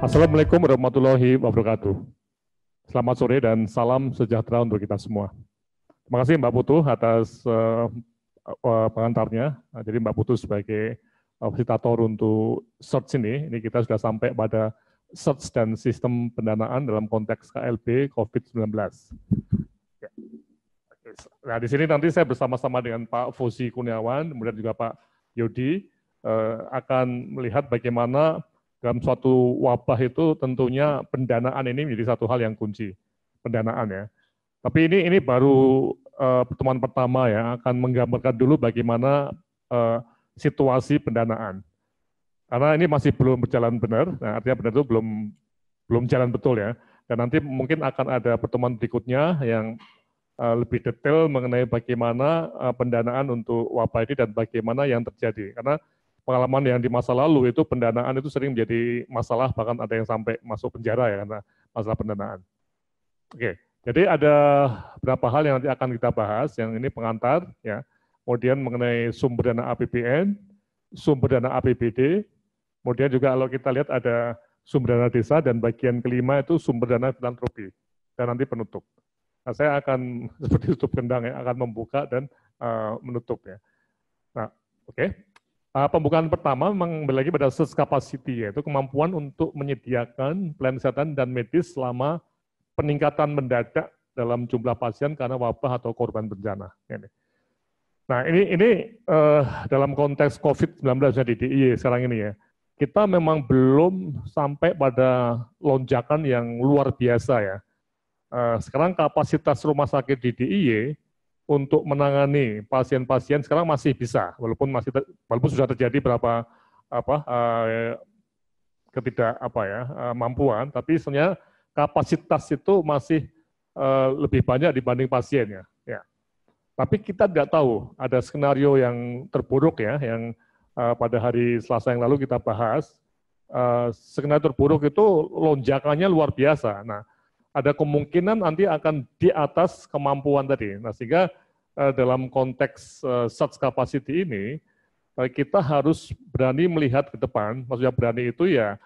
Assalamualaikum warahmatullahi wabarakatuh. Selamat sore dan salam sejahtera untuk kita semua. Terima kasih Mbak Putu atas pengantarnya. Jadi Mbak Putu sebagai fasilitator untuk search ini kita sudah sampai pada search dan sistem pendanaan dalam konteks KLB COVID-19. Nah, di sini nanti saya bersama-sama dengan Pak Fauzi Kurniawan, kemudian juga Pak Yodi, akan melihat bagaimana dalam suatu wabah itu tentunya pendanaan ini menjadi satu hal yang kunci, pendanaan ya. Tapi ini baru pertemuan pertama ya, akan menggambarkan dulu bagaimana situasi pendanaan. Karena ini masih belum berjalan benar, nah artinya benar itu belum jalan betul ya. Dan nanti mungkin akan ada pertemuan berikutnya yang lebih detail mengenai bagaimana pendanaan untuk wabah ini dan bagaimana yang terjadi. Karena pengalaman yang di masa lalu itu pendanaan itu sering menjadi masalah, bahkan ada yang sampai masuk penjara ya karena masalah pendanaan. Oke, jadi ada beberapa hal yang nanti akan kita bahas, yang ini pengantar ya. Kemudian mengenai sumber dana APBN, sumber dana APBD, kemudian juga kalau kita lihat ada sumber dana desa, dan bagian kelima itu sumber dana filantropi, dan nanti penutup. Nah, saya akan seperti tutup gendang ya, akan membuka dan menutup ya. Nah, oke. Pembukaan pertama kembali lagi pada search capacity, yaitu kemampuan untuk menyediakan pelayanan kesehatan dan medis selama peningkatan mendadak dalam jumlah pasien karena wabah atau korban bencana. Nah, ini dalam konteks COVID-19 di DIY sekarang ini ya, kita memang belum sampai pada lonjakan yang luar biasa ya. Sekarang kapasitas rumah sakit di DIY untuk menangani pasien-pasien sekarang masih bisa, walaupun walaupun sudah terjadi beberapa mampuan, tapi sebenarnya kapasitas itu masih lebih banyak dibanding pasiennya. Ya. Tapi kita tidak tahu, ada skenario yang terburuk ya, yang pada hari Selasa yang lalu kita bahas. Skenario terburuk itu lonjakannya luar biasa. Nah, ada kemungkinan nanti akan di atas kemampuan tadi. Nah, sehingga dalam konteks search capacity ini, kita harus berani melihat ke depan. Maksudnya berani itu ya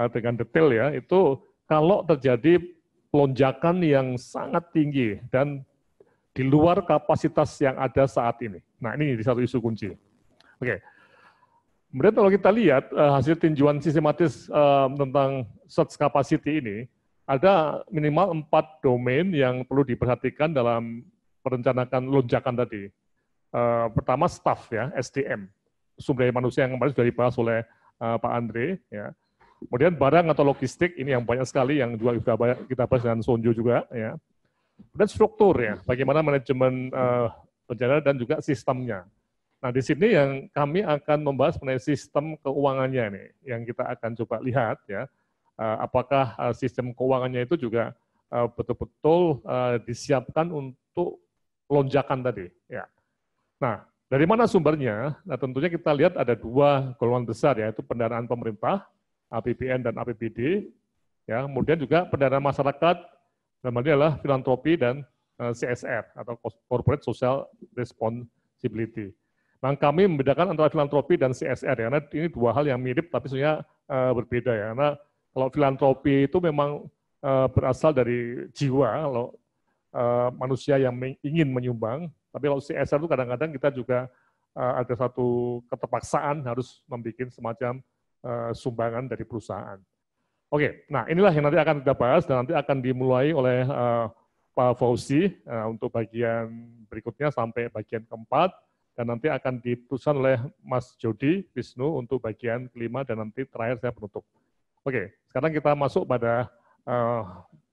dengan detail ya, itu kalau terjadi lonjakan yang sangat tinggi dan di luar kapasitas yang ada saat ini. Nah, ini satu isu kunci. Oke. Kemudian kalau kita lihat hasil tinjauan sistematis tentang search capacity ini, ada minimal 4 domain yang perlu diperhatikan dalam merencanakan lonjakan tadi. Pertama staff ya, SDM, sumber daya manusia yang kemarin sudah dibahas oleh Pak Andre. Ya. Kemudian barang atau logistik, ini yang banyak sekali yang juga kita bahas dengan Sonjo juga. Ya. Dan struktur ya, bagaimana manajemen bencana dan juga sistemnya. Nah di sini yang kami akan membahas mengenai sistem keuangannya nih, yang kita akan coba lihat ya. Apakah sistem keuangannya itu juga betul-betul disiapkan untuk lonjakan tadi. Ya. Nah, dari mana sumbernya? Nah, tentunya kita lihat ada 2 golongan besar, yaitu pendanaan pemerintah, APBN dan APBD, ya, kemudian juga pendanaan masyarakat, namanya adalah filantropi dan CSR atau Corporate Social Responsibility. Nah, kami membedakan antara filantropi dan CSR, ya, karena ini 2 hal yang mirip tapi sebenarnya berbeda ya. Karena kalau filantropi itu memang berasal dari jiwa, kalau manusia yang ingin menyumbang, tapi kalau CSR itu kadang-kadang kita juga ada satu keterpaksaan harus membuat semacam sumbangan dari perusahaan. Oke, nah inilah yang nanti akan kita bahas dan nanti akan dimulai oleh Pak Fauzi untuk bagian berikutnya sampai bagian keempat, dan nanti akan diteruskan oleh Mas Jody Wisnu untuk bagian kelima, dan nanti terakhir saya penutup. Oke, sekarang kita masuk pada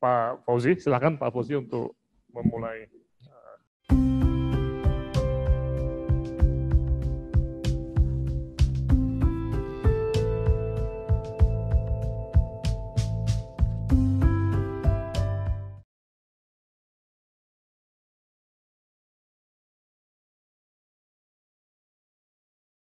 Pak Fauzi. Silakan Pak Fauzi untuk memulai.